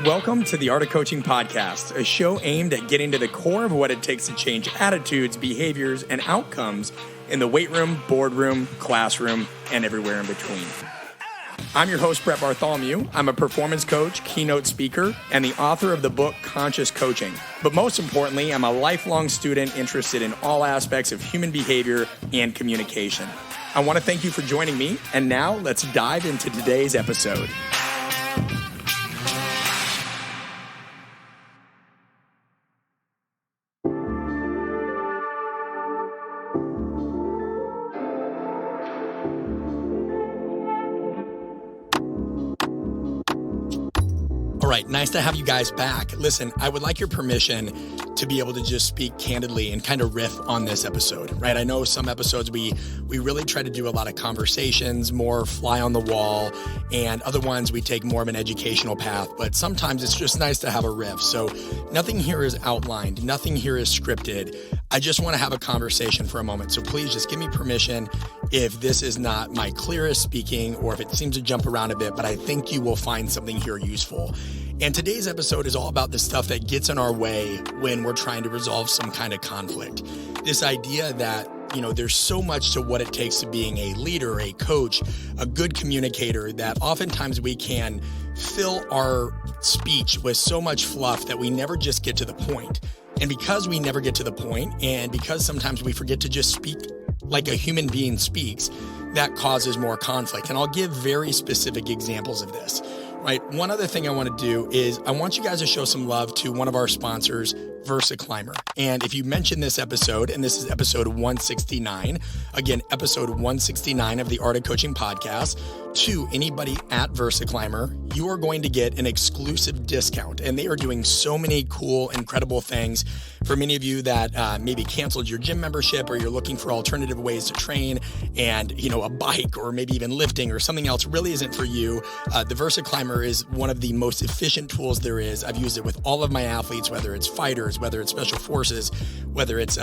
Welcome to the Art of Coaching Podcast, a show aimed at getting to the core of what it takes to change attitudes, behaviors, and outcomes in the weight room, boardroom, classroom, and everywhere in between. I'm your host, Brett Bartholomew. I'm a performance coach, keynote speaker, and the author of the book, Conscious Coaching. But most importantly, I'm a lifelong student interested in all aspects of human behavior and communication. I want to thank you for joining me, and now let's dive into today's episode. All right, nice to have you guys back. Listen, I would like your permission to be able to just speak candidly and kind of riff on this episode, right? I know some episodes we really try to do a lot of conversations, more fly on the wall, and other ones we take more of an educational path, but sometimes it's just nice to have a riff. So nothing here is outlined, nothing here is scripted. I just want to have a conversation for a moment. So please just give me permission if this is not my clearest speaking or if it seems to jump around a bit, but I think you will find something here useful. And today's episode is all about the stuff that gets in our way when we're trying to resolve some kind of conflict. This idea that, there's so much to what it takes to being a leader, a coach, a good communicator, that oftentimes we can fill our speech with so much fluff that we never just get to the point. And because we never get to the point, and because sometimes we forget to just speak like a human being speaks, that causes more conflict. And I'll give very specific examples of this. Right. One other thing I want to do is I want you guys to show some love to one of our sponsors, VersaClimber. And if you mention this episode, and this is episode 169, again, episode 169 of the Art of Coaching Podcast, to anybody at VersaClimber, you are going to get an exclusive discount. And they are doing so many cool, incredible things for many of you that maybe canceled your gym membership, or you're looking for alternative ways to train, and, a bike or maybe even lifting or something else really isn't for you. The VersaClimber is one of the most efficient tools there is. I've used it with all of my athletes, whether it's fighters, whether it's special forces, whether it's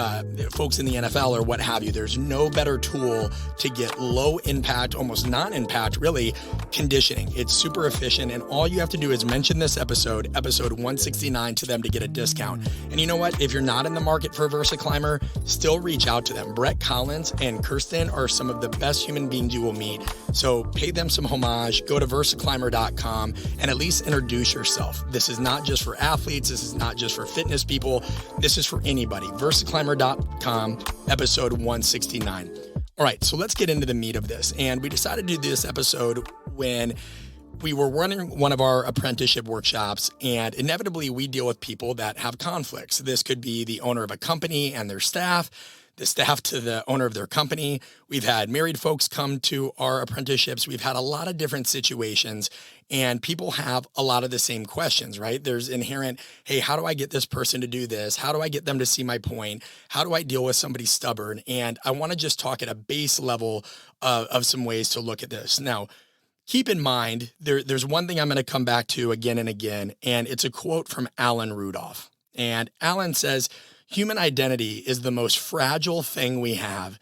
folks in the NFL or what have you. There's no better tool to get low impact, almost non-impact, really, conditioning. It's super efficient, and all you have to do is mention this episode 169, to them to get a discount. And you know what? If you're not in the market for VersaClimber, still reach out to them. Brett Collins and Kirsten are some of the best human beings you will meet. So pay them some homage, go to versaclimber.com, and at least introduce yourself. This is not just for athletes. This is not just for fitness people. This is for anybody. versaclimber.com, episode 169. All right, so let's get into the meat of this. And we decided to do this episode when we were running one of our apprenticeship workshops, and inevitably we deal with people that have conflicts. This could be the owner of a company and their staff, the staff to the owner of their company. We've had married folks come to our apprenticeships. We've had a lot of different situations, and people have a lot of the same questions, right? There's inherent, hey, how do I get this person to do this? How do I get them to see my point? How do I deal with somebody stubborn? And I want to just talk at a base level of some ways to look at this. Now, keep in mind, there's one thing I'm going to come back to again and again, and it's a quote from Alan Rudolph. And Alan says, human identity is the most fragile thing we have,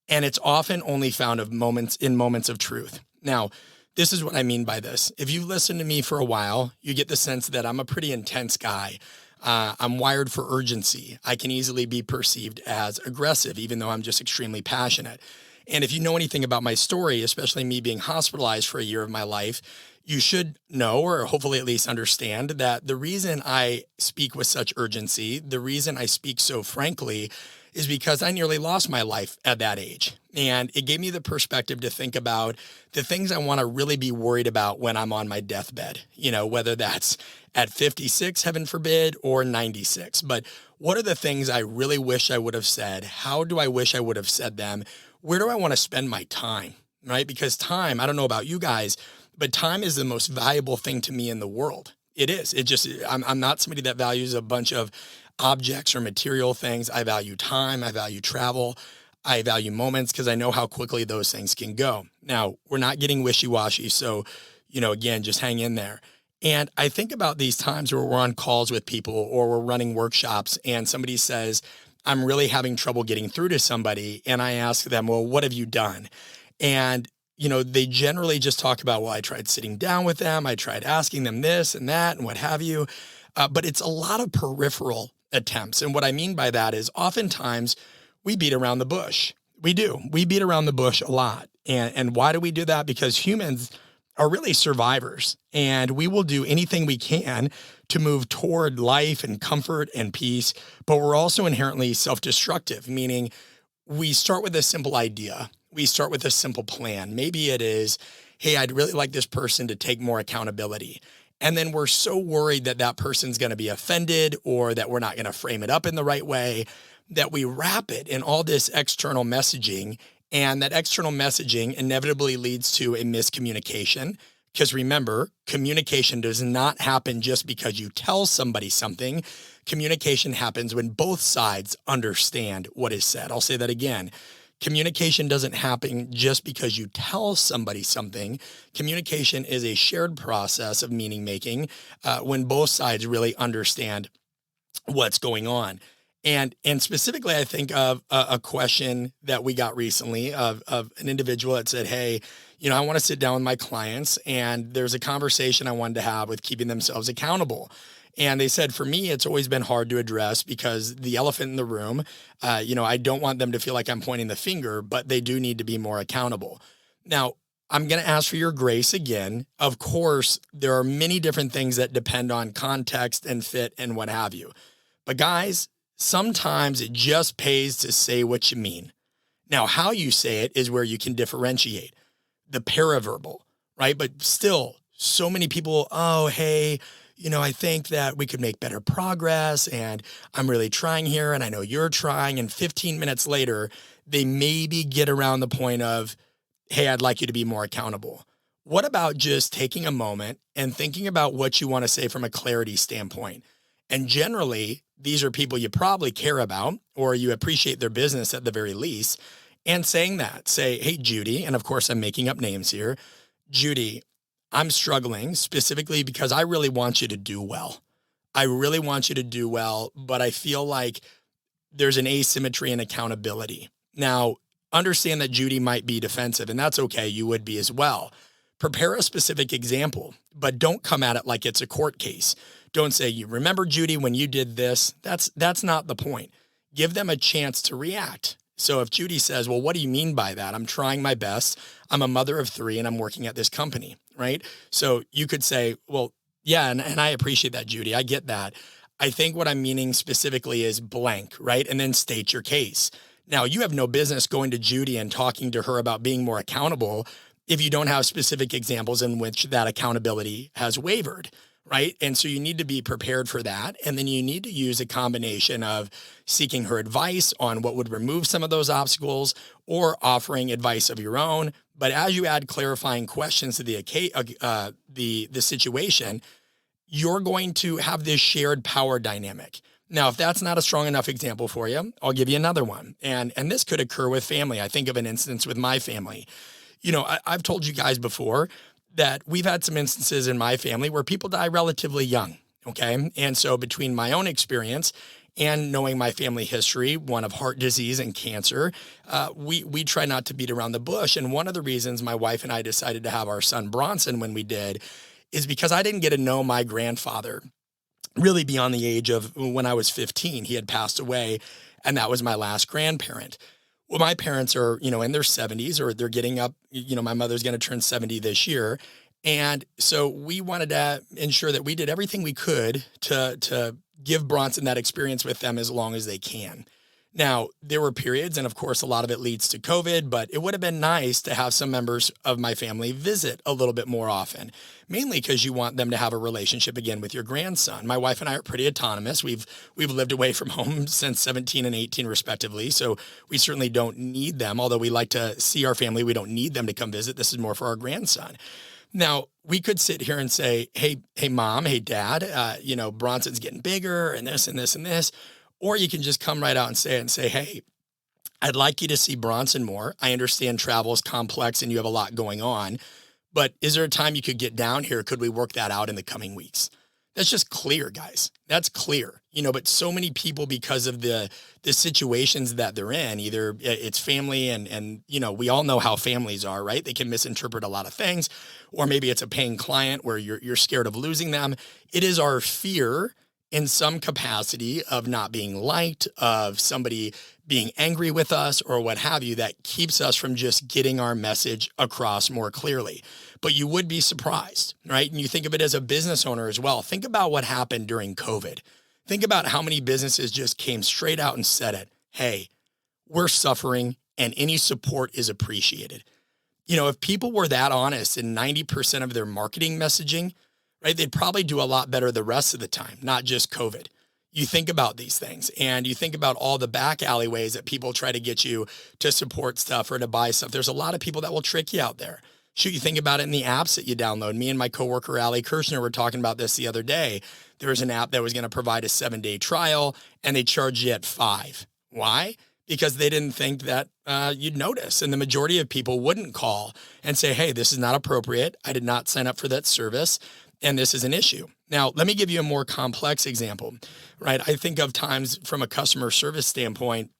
and it's often only found in moments of truth. Now, this is what I mean by this. If you listen to me for a while, you get the sense that I'm a pretty intense guy. I'm wired for urgency. I can easily be perceived as aggressive, even though I'm just extremely passionate. And if you know anything about my story, especially me being hospitalized for a year of my life, you should know, or hopefully at least understand, that the reason I speak with such urgency, the reason I speak so frankly, is because I nearly lost my life at that age. And it gave me the perspective to think about the things I want to really be worried about when I'm on my deathbed, whether that's at 56, heaven forbid, or 96. But what are the things I really wish I would have said? How do I wish I would have said them? Where do I want to spend my time, right? Because time, I don't know about you guys, but time is the most valuable thing to me in the world. It is. I'm not somebody that values a bunch of objects or material things. I value time. I value travel. I value moments because I know how quickly those things can go. Now, we're not getting wishy-washy. So, again, just hang in there. And I think about these times where we're on calls with people or we're running workshops and somebody says, I'm really having trouble getting through to somebody. And I ask them, well, what have you done? And they generally just talk about, well, I tried sitting down with them. I tried asking them this and that and what have you. But it's a lot of peripheral attempts. And what I mean by that is oftentimes we beat around the bush. We do. We beat around the bush a lot. And why do we do that? Because humans are really survivors, and we will do anything we can to move toward life and comfort and peace. But we're also inherently self-destructive, meaning we start with a simple idea. We start with a simple plan. Maybe it is, hey, I'd really like this person to take more accountability. And then we're so worried that that person's going to be offended or that we're not going to frame it up in the right way that we wrap it in all this external messaging. And that external messaging inevitably leads to a miscommunication. Because remember, communication does not happen just because you tell somebody something. Communication happens when both sides understand what is said. I'll say that again. Communication doesn't happen just because you tell somebody something. Communication is a shared process of meaning making when both sides really understand what's going on. And specifically, I think of a question that we got recently of an individual that said, hey, I want to sit down with my clients, and there's a conversation I wanted to have with keeping themselves accountable. And they said, for me, it's always been hard to address because the elephant in the room, I don't want them to feel like I'm pointing the finger, but they do need to be more accountable. Now, I'm going to ask for your grace again. Of course, there are many different things that depend on context and fit and what have you. But guys, sometimes it just pays to say what you mean. Now, how you say it is where you can differentiate the paraverbal, right? But still, so many people, oh, hey, I think that we could make better progress, and I'm really trying here, and I know you're trying. And 15 minutes later, they maybe get around the point of, hey, I'd like you to be more accountable. What about just taking a moment and thinking about what you want to say from a clarity standpoint? And generally, these are people you probably care about, or you appreciate their business at the very least. And saying that, say, hey, Judy, and of course, I'm making up names here. Judy, I'm struggling specifically because I really want you to do well. I really want you to do well, but I feel like there's an asymmetry in accountability. Now, understand that Judy might be defensive, and that's okay. You would be as well. Prepare a specific example, but don't come at it like it's a court case. Don't say, you remember, Judy, when you did this? That's not the point. Give them a chance to react. So if Judy says, well, what do you mean by that? I'm trying my best. I'm a mother of 3 and I'm working at this company, right? So you could say, well, yeah, and I appreciate that, Judy. I get that. I think what I'm meaning specifically is blank, right? And then state your case. Now, you have no business going to Judy and talking to her about being more accountable if you don't have specific examples in which that accountability has wavered, right? And so you need to be prepared for that. And then you need to use a combination of seeking her advice on what would remove some of those obstacles or offering advice of your own. But as you add clarifying questions to the situation, you're going to have this shared power dynamic. Now, if that's not a strong enough example for you, I'll give you another one. And this could occur with family. I think of an instance with my family. I've told you guys before that we've had some instances in my family where people die relatively young, okay? And so between my own experience and knowing my family history, one of heart disease and cancer, we try not to beat around the bush. And one of the reasons my wife and I decided to have our son Bronson when we did is because I didn't get to know my grandfather really beyond the age of when I was 15. He had passed away, and that was my last grandparent. Well, my parents are, in their 70s, or they're getting up, my mother's going to turn 70 this year. And so we wanted to ensure that we did everything we could to give Bronson that experience with them as long as they can. Now, there were periods, and of course, a lot of it leads to COVID, but it would have been nice to have some members of my family visit a little bit more often, mainly because you want them to have a relationship again with your grandson. My wife and I are pretty autonomous. We've lived away from home since 17 and 18 respectively, so we certainly don't need them. Although we like to see our family, we don't need them to come visit. This is more for our grandson. Now, we could sit here and say, hey, mom, hey, dad, Bronson's getting bigger and this and this and this. Or you can just come right out and say, hey, I'd like you to see Bronson more. I understand travel is complex and you have a lot going on, but is there a time you could get down here? Could we work that out in the coming weeks? That's just clear, guys. That's clear, but so many people, because of the situations that they're in, either it's family and, we all know how families are, right? They can misinterpret a lot of things, or maybe it's a paying client where you're scared of losing them. It is our fear in some capacity of not being liked, of somebody being angry with us or what have you, that keeps us from just getting our message across more clearly. But you would be surprised, right? And you think of it as a business owner as well. Think about what happened during COVID. Think about how many businesses just came straight out and said it. Hey, we're suffering and any support is appreciated. If people were that honest in 90% of their marketing messaging, right, they'd probably do a lot better the rest of the time, not just COVID. You think about these things and you think about all the back alleyways that people try to get you to support stuff or to buy stuff. There's a lot of people that will trick you out there. Shoot, you think about it in the apps that you download. Me and my coworker, Allie Kirshner, were talking about this the other day. There was an app that was going to provide a 7-day trial and they charged you at 5. Why? Because they didn't think that you'd notice. And the majority of people wouldn't call and say, hey, this is not appropriate. I did not sign up for that service. And this is an issue. Now, let me give you a more complex example, right? I think of times from a customer service standpoint,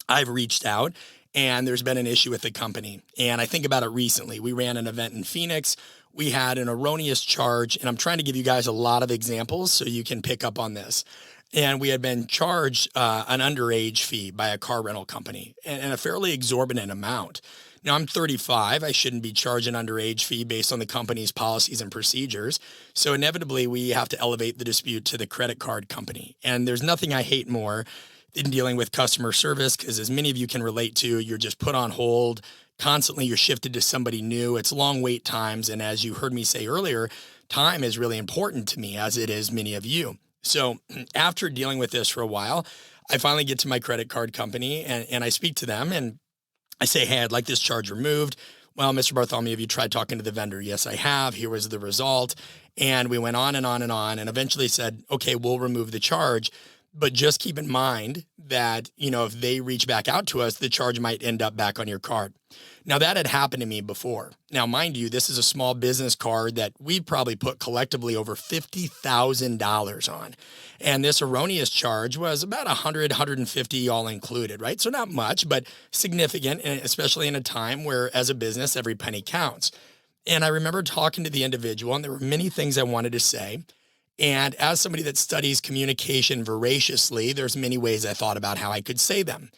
I've reached out and there's been an issue with the company. And I think about it recently. We ran an event in Phoenix. We had an erroneous charge, and I'm trying to give you guys a lot of examples so you can pick up on this. And we had been charged an underage fee by a car rental company and a fairly exorbitant amount. Now, I'm 35. I shouldn't be charged an underage fee based on the company's policies and procedures. So inevitably, we have to elevate the dispute to the credit card company. And there's nothing I hate more than dealing with customer service, because as many of you can relate to, you're just put on hold. Constantly, you're shifted to somebody new. It's long wait times. And as you heard me say earlier, time is really important to me, as it is many of you. So after dealing with this for a while, I finally get to my credit card company and I speak to them and I say, hey, I'd like this charge removed. Well, Mr. Bartholomew, have you tried talking to the vendor? Yes, I have. Here was the result. And we went on and on and on and eventually said, okay, we'll remove the charge. But just keep in mind that, if they reach back out to us, the charge might end up back on your card. Now, that had happened to me before. Now, mind you, this is a small business card that we probably put collectively over $50,000 on. And this erroneous charge was about $100, $150 all included, right? So not much, but significant, and especially in a time where as a business, every penny counts. And I remember talking to the individual, and there were many things I wanted to say. And as somebody that studies communication voraciously, there's many ways I thought about how I could say them.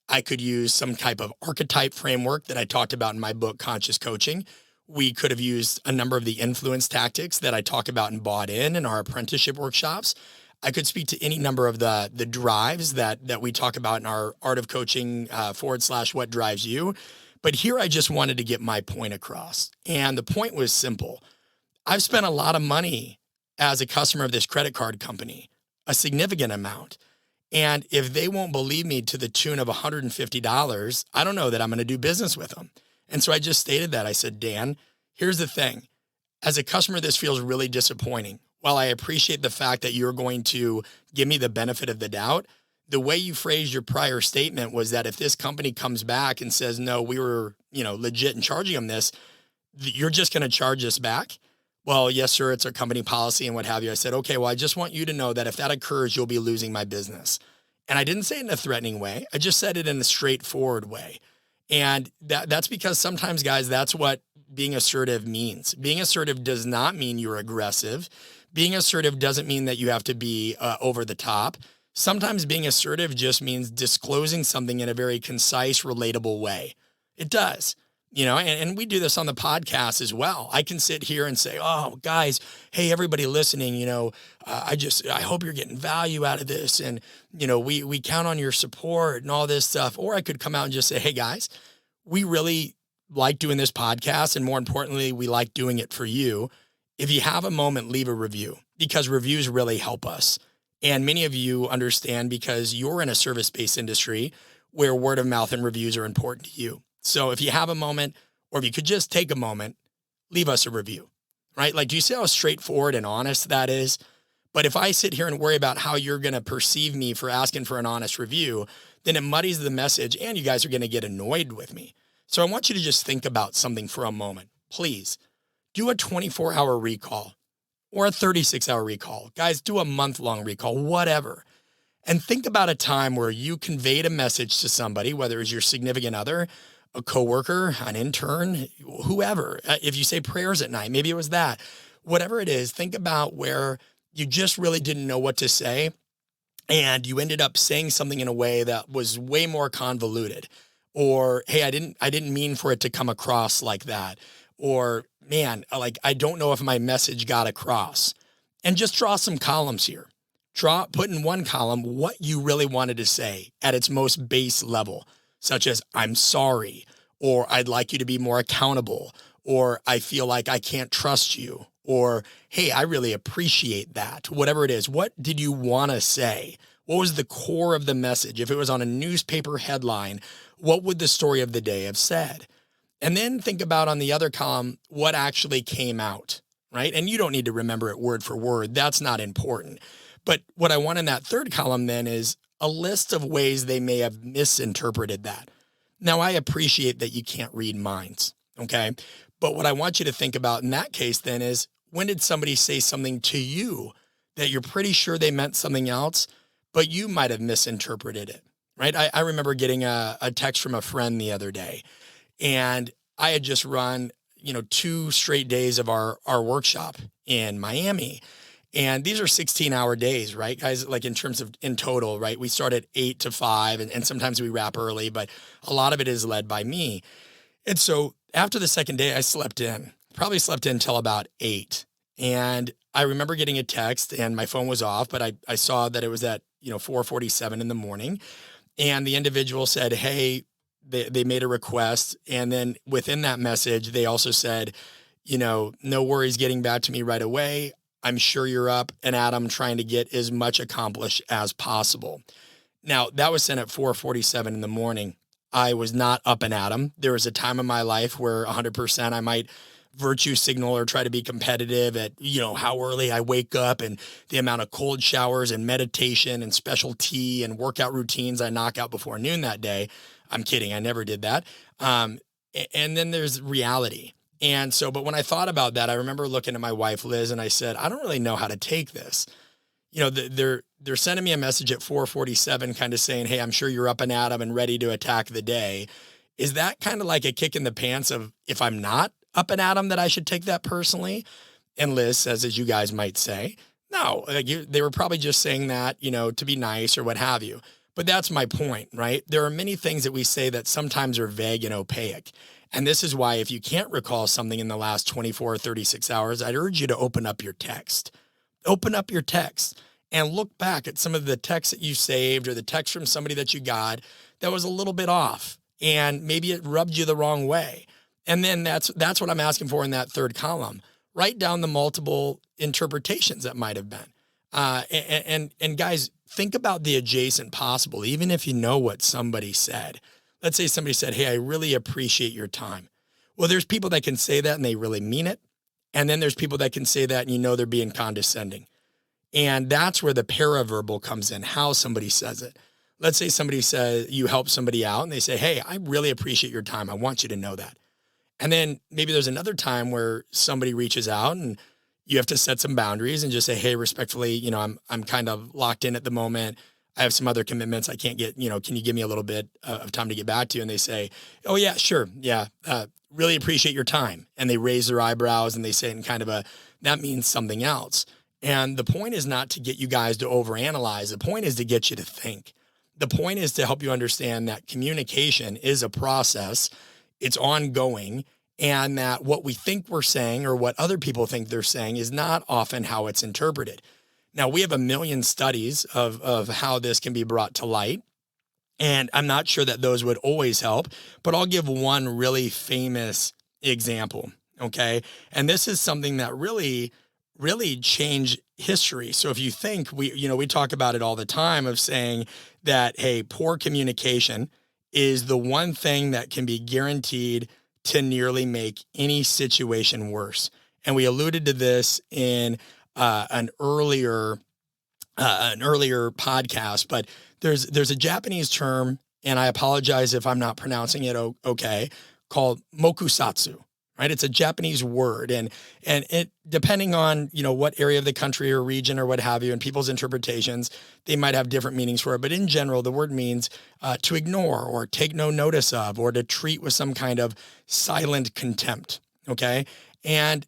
I could use some type of archetype framework that I talked about in my book, Conscious Coaching. We could have used a number of the influence tactics that I talk about and bought in our apprenticeship workshops. I could speak to any number of the drives that we talk about in our Art of Coaching /What Drives You. But here I just wanted to get my point across. And the point was simple. I've spent a lot of money as a customer of this credit card company, a significant amount. And if they won't believe me to the tune of $150, I don't know that I'm going to do business with them. And so I just stated that. I said, Dan, here's the thing. As a customer, this feels really disappointing. While I appreciate the fact that you're going to give me the benefit of the doubt, the way you phrased your prior statement was that if this company comes back and says, no, we were, legit in charging them this, you're just going to charge us back? Well, yes, sir, it's our company policy and what have you. I said, okay, well, I just want you to know that if that occurs, you'll be losing my business. And I didn't say it in a threatening way. I just said it in a straightforward way. And that's because sometimes, guys, that's what being assertive means. Being assertive does not mean you're aggressive. Being assertive doesn't mean that you have to be over the top. Sometimes being assertive just means disclosing something in a very concise, relatable way. It does. And we do this on the podcast as well. I can sit here and say, oh, guys, hey, everybody listening, I hope you're getting value out of this. And, we count on your support and all this stuff. Or I could come out and just say, hey, guys, we really like doing this podcast. And more importantly, we like doing it for you. If you have a moment, leave a review, because reviews really help us. And many of you understand because you're in a service-based industry where word of mouth and reviews are important to you. So if you have a moment, or if you could just take a moment, leave us a review, right? Like, do you see how straightforward and honest that is? But if I sit here and worry about how you're going to perceive me for asking for an honest review, then it muddies the message and you guys are going to get annoyed with me. So I want you to just think about something for a moment. Please do a 24-hour recall or a 36-hour recall. Guys, do a month-long recall, whatever. And think about a time where you conveyed a message to somebody, whether it's your significant other, a coworker, an intern, whoever. If you say prayers at night, maybe it was that. Whatever it is, think about where you just really didn't know what to say, and you ended up saying something in a way that was way more convoluted. Or, hey, I didn't mean for it to come across like that. Or, man, like, I don't know if my message got across. And just draw some columns here. Put in one column what you really wanted to say at its most base level, such as, I'm sorry, or I'd like you to be more accountable, or I feel like I can't trust you, or, hey, I really appreciate that. Whatever it is, what did you want to say? What was the core of the message? If it was on a newspaper headline, what would the story of the day have said? And then think about on the other column, what actually came out, right? And you don't need to remember it word for word. That's not important. But what I want in that third column then is a list of ways they may have misinterpreted that. Now, I appreciate that you can't read minds, okay? But what I want you to think about in that case then is, when did somebody say something to you that you're pretty sure they meant something else, but you might have misinterpreted it, right? I remember getting a text from a friend the other day, and I had just run, 2 straight days of our workshop in Miami. And these are 16-hour days, right, guys? Like, in terms of in total, right? We start at 8 to 5, and sometimes we wrap early, but a lot of it is led by me. And so after the second day, I probably slept in till about 8. And I remember getting a text, and my phone was off, but I saw that it was at, 4:47 in the morning. And the individual said, hey, they made a request. And then within that message, they also said, no worries getting back to me right away. I'm sure you're up and at 'em trying to get as much accomplished as possible. Now, that was sent at 4:47 in the morning. I was not up and at 'em. There was a time in my life where 100% I might virtue signal or try to be competitive at, how early I wake up and the amount of cold showers and meditation and special tea and workout routines I knock out before noon that day. I'm kidding. I never did that. And then there's reality. And so, but when I thought about that, I remember looking at my wife, Liz, and I said, I don't really know how to take this. They're sending me a message at 4:47 kind of saying, hey, I'm sure you're up and at 'em and ready to attack the day. Is that kind of like a kick in the pants of, if I'm not up and at 'em, that I should take that personally? And Liz says, as you guys might say, no, they were probably just saying that, to be nice or what have you. But that's my point, right? There are many things that we say that sometimes are vague and opaque. And this is why, if you can't recall something in the last 24 or 36 hours, I'd urge you to open up your text. Open up your text and look back at some of the texts that you saved or the text from somebody that you got that was a little bit off, and maybe it rubbed you the wrong way. And then that's what I'm asking for in that third column. Write down the multiple interpretations that might have been. And guys, think about the adjacent possible, even if you know what somebody said. Let's say somebody said, hey, I really appreciate your time. Well, there's people that can say that and they really mean it. And then there's people that can say that and they're being condescending. And that's where the paraverbal comes in, how somebody says it. Let's say somebody says, you help somebody out and they say, hey, I really appreciate your time. I want you to know that. And then maybe there's another time where somebody reaches out and you have to set some boundaries and just say, hey, respectfully, I'm kind of locked in at the moment. I have some other commitments. I can't get, can you give me a little bit of time to get back to you? And they say, oh yeah, sure. Yeah. Really appreciate your time. And they raise their eyebrows and they say it in kind of that means something else. And the point is not to get you guys to overanalyze. The point is to get you to think. The point is to help you understand that communication is a process. It's ongoing, and that what we think we're saying or what other people think they're saying is not often how it's interpreted. Now, we have a million studies of how this can be brought to light, and I'm not sure that those would always help, but I'll give one really famous example, okay? And this is something that really changed history. So if you think, we talk about it all the time of saying that, hey, poor communication is the one thing that can be guaranteed to nearly make any situation worse. And we alluded to this in an earlier podcast, but there's a Japanese term, and I apologize if I'm not pronouncing it okay, called Mokusatsu, right? It's a Japanese word. And it, depending on, what area of the country or region or what have you, and people's interpretations, they might have different meanings for it. But in general, the word means to ignore or take no notice of, or to treat with some kind of silent contempt. Okay. And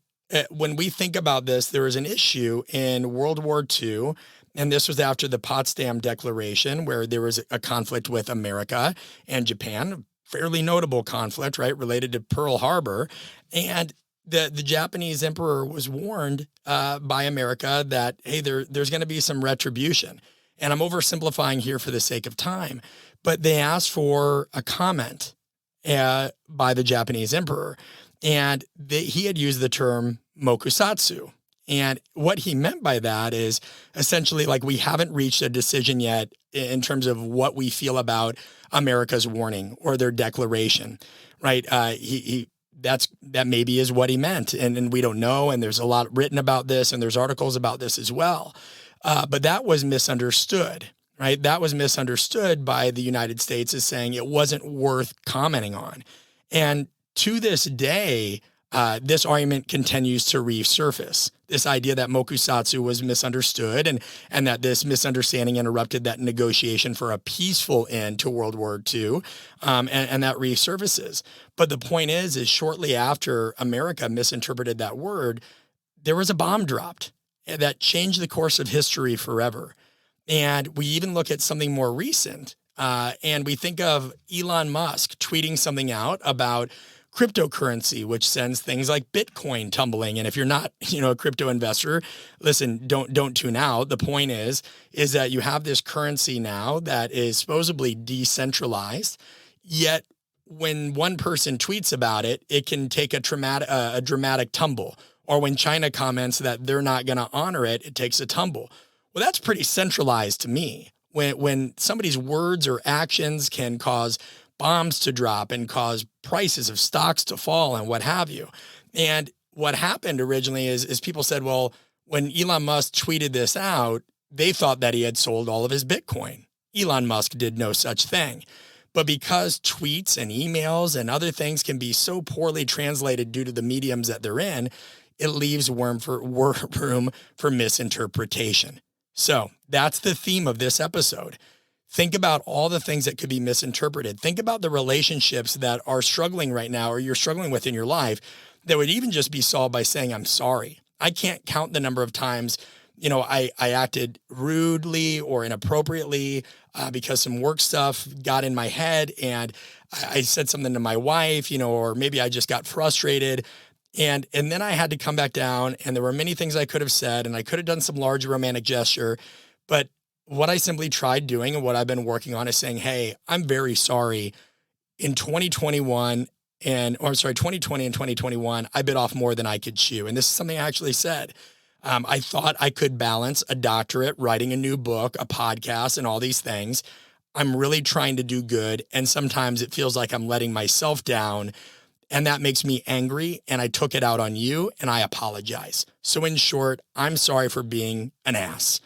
when we think about this, there was an issue in World War II, and this was after the Potsdam Declaration, where there was a conflict with America and Japan, fairly notable conflict, right, related to Pearl Harbor. And the Japanese emperor was warned by America that, hey, there's going to be some retribution. And I'm oversimplifying here for the sake of time, but they asked for a comment by the Japanese emperor. And he had used the term Mokusatsu. And what he meant by that is essentially like, we haven't reached a decision yet in terms of what we feel about America's warning or their declaration, right? That maybe is what he meant. And we don't know. And there's a lot written about this, and there's articles about this as well. But that was misunderstood, right? That was misunderstood by the United States as saying it wasn't worth commenting on. And to this day, this argument continues to resurface. This idea that Mokusatsu was misunderstood and that this misunderstanding interrupted that negotiation for a peaceful end to World War II, and that resurfaces. But the point is shortly after America misinterpreted that word, there was a bomb dropped that changed the course of history forever. And we even look at something more recent, and we think of Elon Musk tweeting something out about cryptocurrency, which sends things like Bitcoin tumbling. And if you're not, a crypto investor, listen, don't tune out. The point is that you have this currency now that is supposedly decentralized, yet when one person tweets about it, it can take a dramatic tumble. Or when China comments that they're not going to honor it, it takes a tumble. Well, that's pretty centralized to me. When somebody's words or actions can cause bombs to drop and cause prices of stocks to fall and what have you. And what happened originally is people said, well, when Elon Musk tweeted this out, they thought that he had sold all of his Bitcoin. Elon Musk did no such thing. But because tweets and emails and other things can be so poorly translated due to the mediums that they're in, it leaves room for misinterpretation. So that's the theme of this episode. Think about all the things that could be misinterpreted. Think about the relationships that are struggling right now, or you're struggling with in your life, that would even just be solved by saying, I'm sorry. I can't count the number of times, I acted rudely or inappropriately because some work stuff got in my head, and I said something to my wife, or maybe I just got frustrated. And then I had to come back down, and there were many things I could have said, and I could have done some large romantic gesture, but what I simply tried doing and what I've been working on is saying, hey, I'm very sorry. In 2020 and 2021, I bit off more than I could chew. And this is something I actually said. I thought I could balance a doctorate, writing a new book, a podcast, and all these things. I'm really trying to do good. And sometimes it feels like I'm letting myself down, and that makes me angry. And I took it out on you, and I apologize. So in short, I'm sorry for being an ass.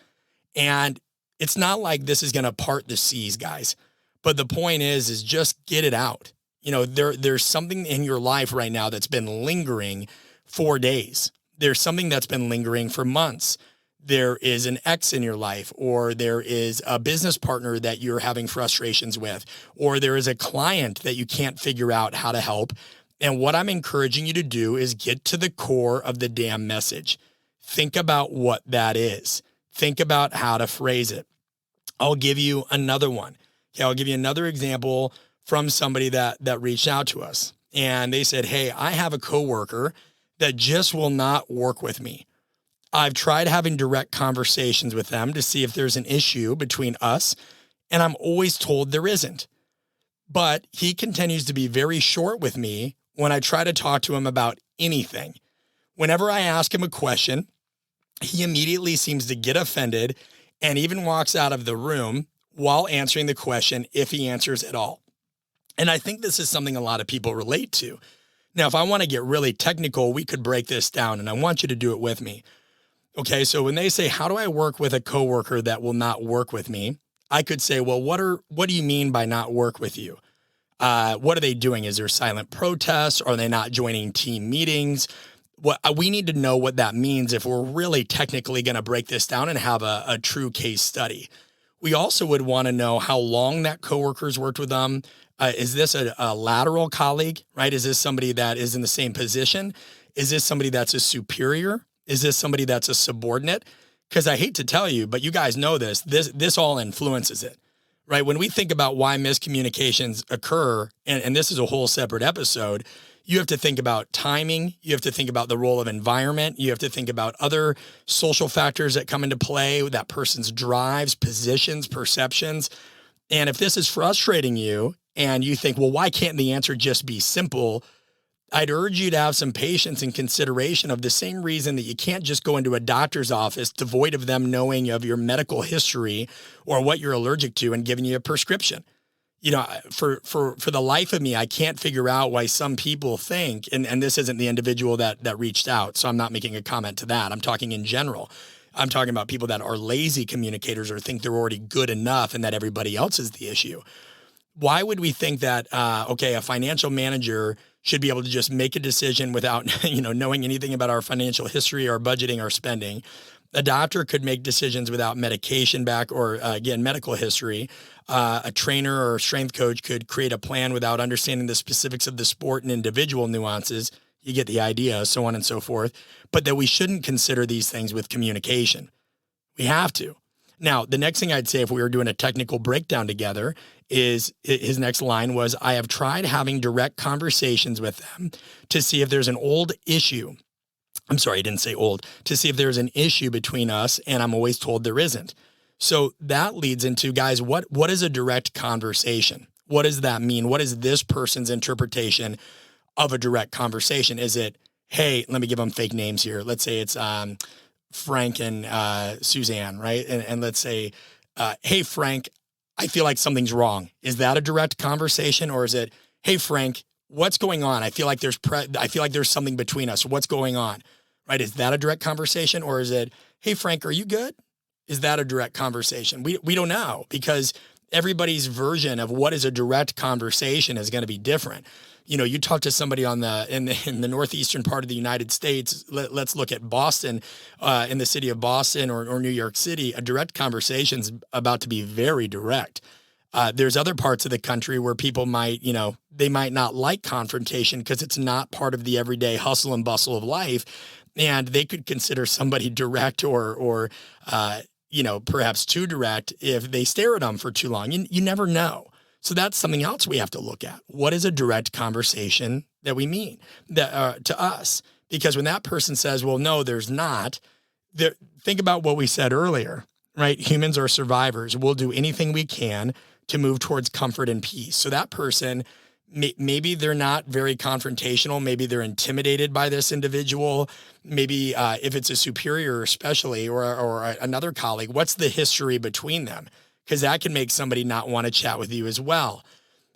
And it's not like this is going to part the seas, guys. But the point is just get it out. There's something in your life right now that's been lingering for days. There's something that's been lingering for months. There is an ex in your life, or there is a business partner that you're having frustrations with, or there is a client that you can't figure out how to help. And what I'm encouraging you to do is get to the core of the damn message. Think about what that is. Think about how to phrase it. I'll give you another one. Okay, I'll give you another example from somebody that reached out to us. And they said, hey, I have a coworker that just will not work with me. I've tried having direct conversations with them to see if there's an issue between us, and I'm always told there isn't. But he continues to be very short with me when I try to talk to him about anything. Whenever I ask him a question, he immediately seems to get offended and even walks out of the room while answering the question, if he answers at all. And I think this is something a lot of people relate to. Now, if I want to get really technical, we could break this down, and I want you to do it with me. Okay, so when they say, how do I work with a coworker that will not work with me? I could say, well, what do you mean by not work with you? What are they doing? Is there silent protests? Are they not joining team meetings? What we need to know what that means if we're really technically going to break this down and have a true case study. We also would want to know how long that coworker's worked with them. Is this a lateral colleague, right? Is this somebody that is in the same position? Is this somebody that's a superior? Is this somebody that's a subordinate? Because I hate to tell you, but you guys know this all influences it, right? When we think about why miscommunications occur, and this is a whole separate episode, you have to think about timing. You have to think about the role of environment. You have to think about other social factors that come into play, that person's drives, positions, perceptions. And if this is frustrating you and you think, well, why can't the answer just be simple? I'd urge you to have some patience and consideration of the same reason that you can't just go into a doctor's office devoid of them knowing of your medical history or what you're allergic to and giving you a prescription. You know, for the life of me, I can't figure out why some people think, and this isn't the individual that reached out, so I'm not making a comment to that. I'm talking in general. I'm talking about people that are lazy communicators or think they're already good enough and that everybody else is the issue. Why would we think that, a financial manager should be able to just make a decision without, knowing anything about our financial history, our budgeting, our spending? A doctor could make decisions without medication back or, medical history. A trainer or a strength coach could create a plan without understanding the specifics of the sport and individual nuances. You get the idea, so on and so forth. But that we shouldn't consider these things with communication. We have to. Now, the next thing I'd say if we were doing a technical breakdown together is his next line was, I have tried having direct conversations with them to see if there's an old issue. I'm sorry, I didn't say old, to see if there's an issue between us, and I'm always told there isn't. So that leads into, guys, what is a direct conversation? What does that mean? What is this person's interpretation of a direct conversation? Is it, hey, let me give them fake names here. Let's say it's Frank and Suzanne, right? And let's say, hey, Frank, I feel like something's wrong. Is that a direct conversation? Or is it, hey, Frank, what's going on? I feel like there's something between us. What's going on? Right? Is that a direct conversation? Or is it, hey, Frank, are you good? Is that a direct conversation? We don't know, because everybody's version of what is a direct conversation is going to be different. You talk to somebody in the northeastern part of the United States. Let's look at Boston, in the city of Boston or New York City. A direct conversation's about to be very direct. There's other parts of the country where people might not like confrontation because it's not part of the everyday hustle and bustle of life, and they could consider somebody direct or perhaps too direct if they stare at them for too long. You never know. So that's something else we have to look at. What is a direct conversation that we mean to us? Because when that person says, well, no, there's not, think about what we said earlier, right? Humans are survivors. We'll do anything we can to move towards comfort and peace. So that person, maybe they're not very confrontational. Maybe they're intimidated by this individual. Maybe if it's a superior especially or another colleague, what's the history between them? Because that can make somebody not want to chat with you as well.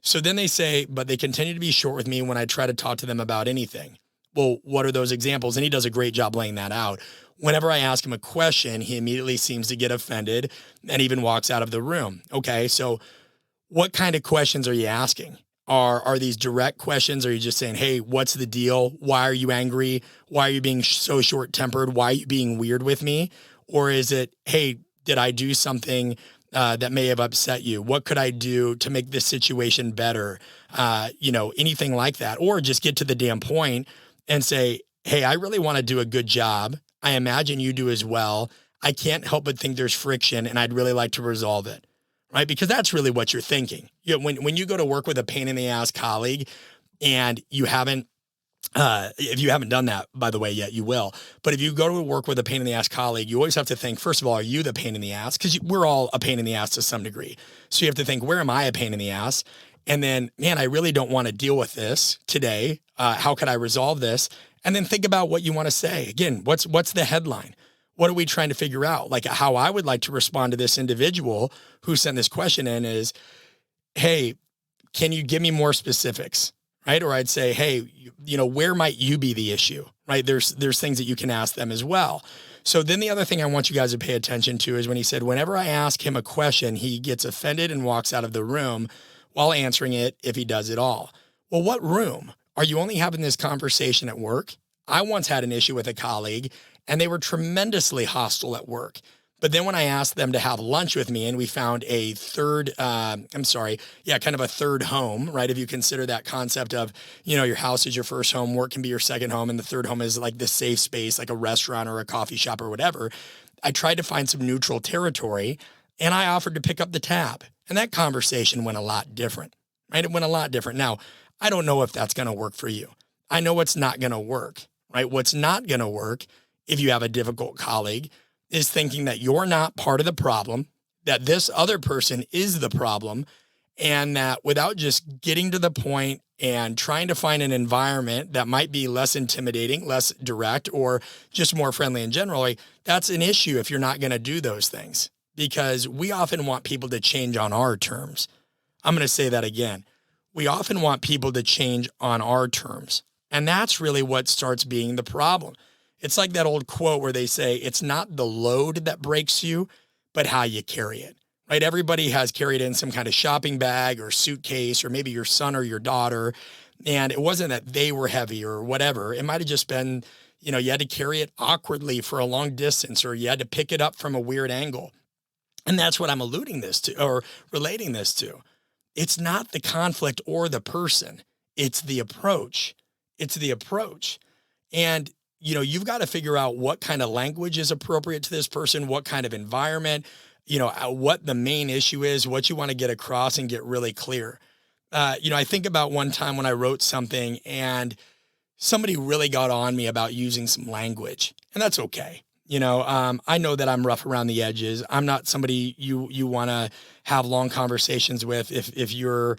So then they say, but they continue to be short with me when I try to talk to them about anything. Well, what are those examples? And he does a great job laying that out. Whenever I ask him a question, he immediately seems to get offended and even walks out of the room. Okay, so what kind of questions are you asking? Are these direct questions? Are you just saying, hey, what's the deal? Why are you angry? Why are you being so short-tempered? Why are you being weird with me? Or is it, hey, did I do something that may have upset you? What could I do to make this situation better? Anything like that. Or just get to the damn point and say, hey, I really want to do a good job. I imagine you do as well. I can't help but think there's friction and I'd really like to resolve it, right? Because that's really what you're thinking. When you go to work with a pain in the ass colleague and you haven't, if you haven't done that, by the way, yet, you will. But if you go to work with a pain in the ass colleague, you always have to think, first of all, are you the pain in the ass? Because we're all a pain in the ass to some degree. So you have to think, where am I a pain in the ass? And then, man, I really don't want to deal with this today. How could I resolve this? And then think about what you want to say. Again, what's the headline? What are we trying to figure out? Like how I would like to respond to this individual who sent this question in is, hey, can you give me more specifics? Right? Or I'd say, hey, where might you be the issue? Right? There's things that you can ask them as well. So then the other thing I want you guys to pay attention to is when he said, whenever I ask him a question, he gets offended and walks out of the room. while answering it if he does at all. Well, what room? Are you only having this conversation at work? I once had an issue with a colleague, and they were tremendously hostile at work. But then when I asked them to have lunch with me and we found a third, kind of a third home, right? If you consider that concept of, your house is your first home, work can be your second home, and the third home is like the safe space, like a restaurant or a coffee shop or whatever. I tried to find some neutral territory and I offered to pick up the tab. And that conversation went a lot different, right? It went a lot different. Now, I don't know if that's going to work for you. I know what's not going to work, right? What's not going to work if you have a difficult colleague is thinking that you're not part of the problem, that this other person is the problem, and that without just getting to the point and trying to find an environment that might be less intimidating, less direct, or just more friendly in general, that's an issue if you're not going to do those things, because we often want people to change on our terms. I'm going to say that again. We often want people to change on our terms, and that's really what starts being the problem. It's like that old quote where they say, it's not the load that breaks you, but how you carry it, right? Everybody has carried in some kind of shopping bag or suitcase, or maybe your son or your daughter. And it wasn't that they were heavy or whatever. It might've just been, you had to carry it awkwardly for a long distance, or you had to pick it up from a weird angle. And that's what I'm alluding this to, or relating this to. It's not the conflict or the person. It's the approach. It's the approach. And you've got to figure out what kind of language is appropriate to this person, what kind of environment, what the main issue is, what you want to get across, and get really clear. I think about one time when I wrote something and somebody really got on me about using some language, and that's okay. I know that I'm rough around the edges. I'm not somebody you want to have long conversations with if you're,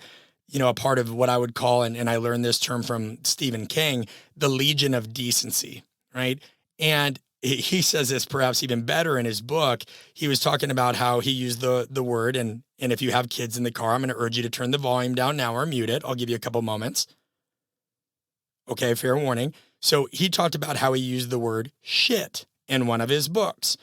a part of what I would call, and I learned this term from Stephen King, the Legion of Decency, right? And he says this perhaps even better in his book. He was talking about how he used the word, and if you have kids in the car, I'm going to urge you to turn the volume down now or mute it. I'll give you a couple moments. Okay, fair warning. So he talked about how he used the word shit in one of his books.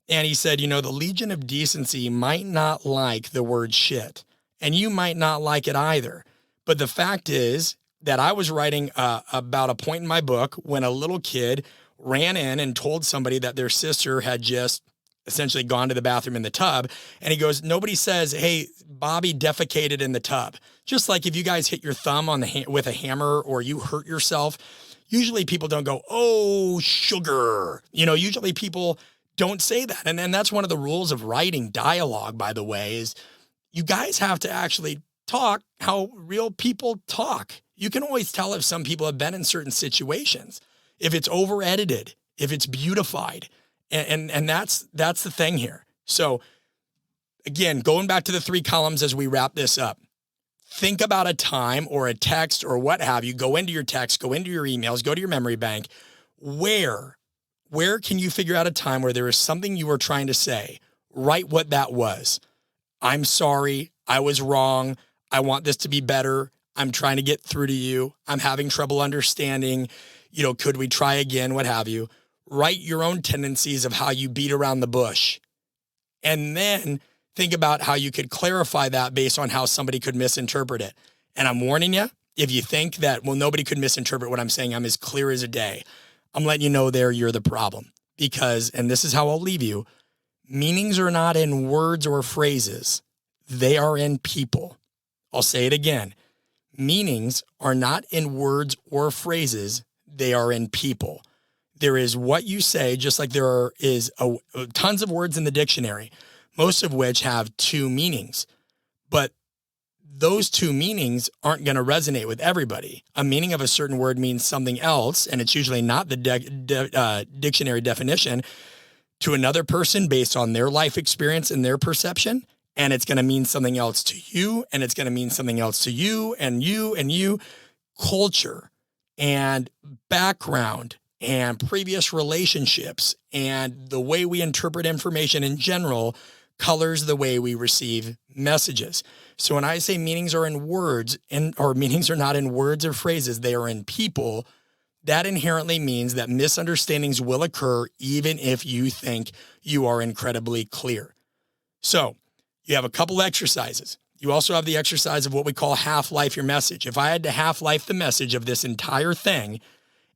And he said, the Legion of Decency might not like the word shit, and you might not like it either. But the fact is that I was writing about a point in my book when a little kid ran in and told somebody that their sister had just essentially gone to the bathroom in the tub. And he goes, nobody says, hey, Bobby defecated in the tub. Just like if you guys hit your thumb on with a hammer or you hurt yourself, usually people don't go, oh, sugar. Usually people don't say that. And then that's one of the rules of writing dialogue, by the way, is you guys have to actually talk how real people talk. You can always tell if some people have been in certain situations, if it's over edited, if it's beautified. And that's the thing here. So again, going back to the 3 columns as we wrap this up, think about a time or a text or what have you. Go into your text, go into your emails, go to your memory bank. Where can you figure out a time where there was something you were trying to say? Write what that was. I'm sorry. I was wrong. I want this to be better. I'm trying to get through to you. I'm having trouble understanding. Could we try again? What have you? Write your own tendencies of how you beat around the bush. And then think about how you could clarify that based on how somebody could misinterpret it. And I'm warning you, if you think that, well, nobody could misinterpret what I'm saying, I'm as clear as a day, I'm letting you know you're the problem. Because, and this is how I'll leave you, meanings are not in words or phrases. They are in people. I'll say it again. Meanings are not in words or phrases. They are in people. There is what you say, just like there is tons of words in the dictionary, most of which have 2 meanings. But those 2 meanings aren't going to resonate with everybody. A meaning of a certain word means something else, and it's usually not the dictionary definition to another person based on their life experience and their perception. And it's going to mean something else to you, and it's going to mean something else to you and you and you. Culture and background and previous relationships and the way we interpret information in general colors the way we receive messages. So when I say meanings are in words or meanings are not in words or phrases, they are in people, that inherently means that misunderstandings will occur even if you think you are incredibly clear. So you have a couple exercises. You also have the exercise of what we call half-life your message. If I had to half-life the message of this entire thing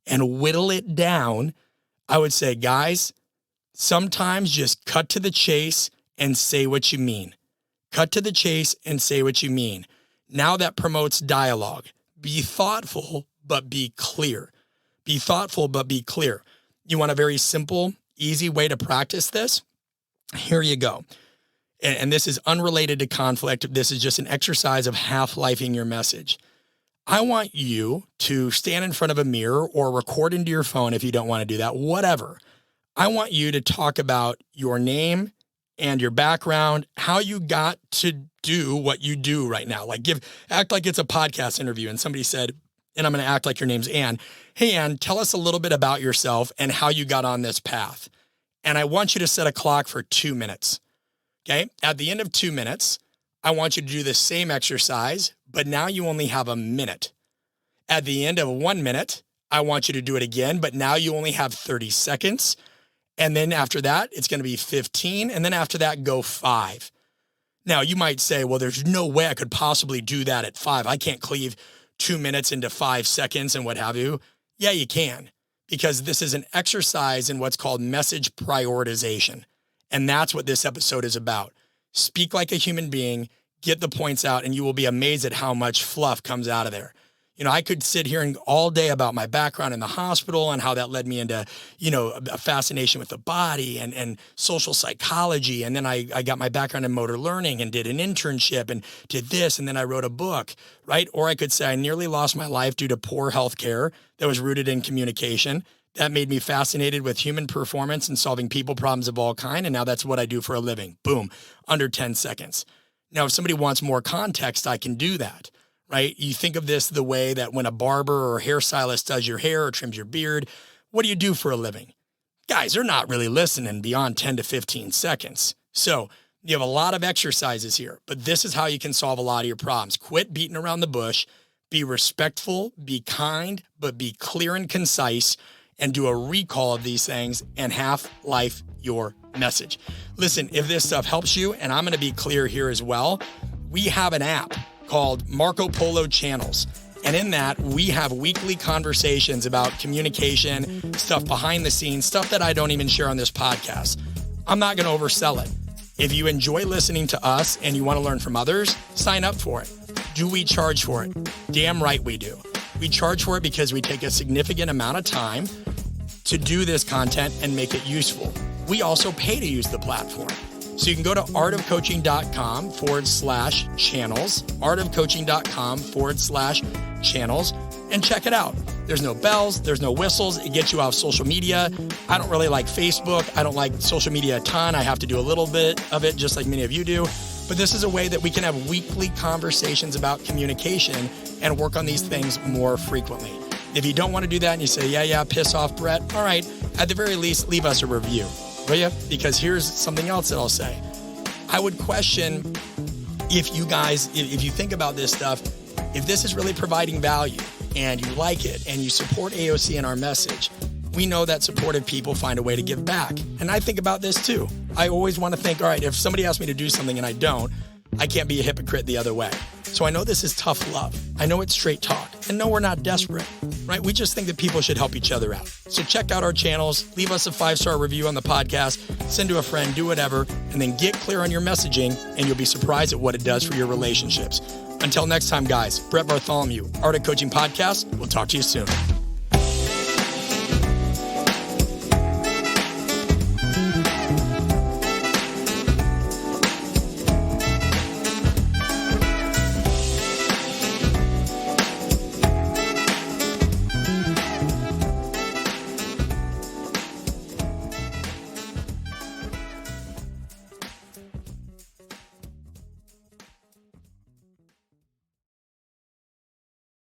and whittle it down, I would say, guys, sometimes just cut to the chase and say what you mean. Cut to the chase and say what you mean. Now that promotes dialogue. Be thoughtful, but be clear. Be thoughtful, but be clear. You want a very simple, easy way to practice this? Here you go. And this is unrelated to conflict. This is just an exercise of half-lifing your message. I want you to stand in front of a mirror or record into your phone if you don't want to do that, whatever. I want you to talk about your name and your background, how you got to do what you do right now. Like act like it's a podcast interview and somebody said, and I'm going to act like your name's Ann. Hey, Ann, tell us a little bit about yourself and how you got on this path. And I want you to set a clock for 2 minutes. Okay. At the end of 2 minutes, I want you to do the same exercise, but now you only have a minute. At the end of 1 minute, I want you to do it again, but now you only have 30 seconds. And then after that, it's going to be 15. And then after that, go 5. Now you might say, well, there's no way I could possibly do that at 5. I can't cleave 2 minutes into 5 seconds and what have you. Yeah, you can, because this is an exercise in what's called message prioritization. And that's what this episode is about. Speak like a human being, get the points out, and you will be amazed at how much fluff comes out of there. You know, I could sit here and all day about my background in the hospital and how that led me into, a fascination with the body and social psychology. And then I got my background in motor learning and did an internship and did this. And then I wrote a book, right? Or I could say I nearly lost my life due to poor healthcare that was rooted in communication. That made me fascinated with human performance and solving people problems of all kind. And now that's what I do for a living. Boom, under 10 seconds. Now, if somebody wants more context, I can do that, right? You think of this the way that when a barber or hairstylist does your hair or trims your beard, what do you do for a living? Guys, they're not really listening beyond 10 to 15 seconds. So you have a lot of exercises here, but this is how you can solve a lot of your problems. Quit beating around the bush, be respectful, be kind, but be clear and concise, and do a recall of these things and half-life your message. Listen, if this stuff helps you, and I'm going to be clear here as well, we have an app called Marco Polo Channels. And in that, we have weekly conversations about communication, stuff behind the scenes, stuff that I don't even share on this podcast. I'm not going to oversell it. If you enjoy listening to us and you want to learn from others, sign up for it. Do we charge for it? Damn right we do. We charge for it because we take a significant amount of time to do this content and make it useful. We also pay to use the platform. So you can go to artofcoaching.com/channels, artofcoaching.com/channels, and check it out. There's no bells, there's no whistles. It gets you off social media. I don't really like Facebook. I don't like social media a ton. I have to do a little bit of it, just like many of you do. But this is a way that we can have weekly conversations about communication and work on these things more frequently. If you don't want to do that and you say, yeah, piss off, Brett, all right, at the very least, leave us a review, will you? Because here's something else that I'll say. I would question if you guys, if you think about this stuff, if this is really providing value and you like it and you support AOC and our message, we know that supportive people find a way to give back. And I think about this too. I always want to think, all right, if somebody asks me to do something and I don't, I can't be a hypocrite the other way. So I know this is tough love. I know it's straight talk. And no, we're not desperate, right? We just think that people should help each other out. So check out our channels, leave us a 5-star review on the podcast, send to a friend, do whatever, and then get clear on your messaging and you'll be surprised at what it does for your relationships. Until next time, guys, Brett Bartholomew, Art of Coaching Podcast. We'll talk to you soon.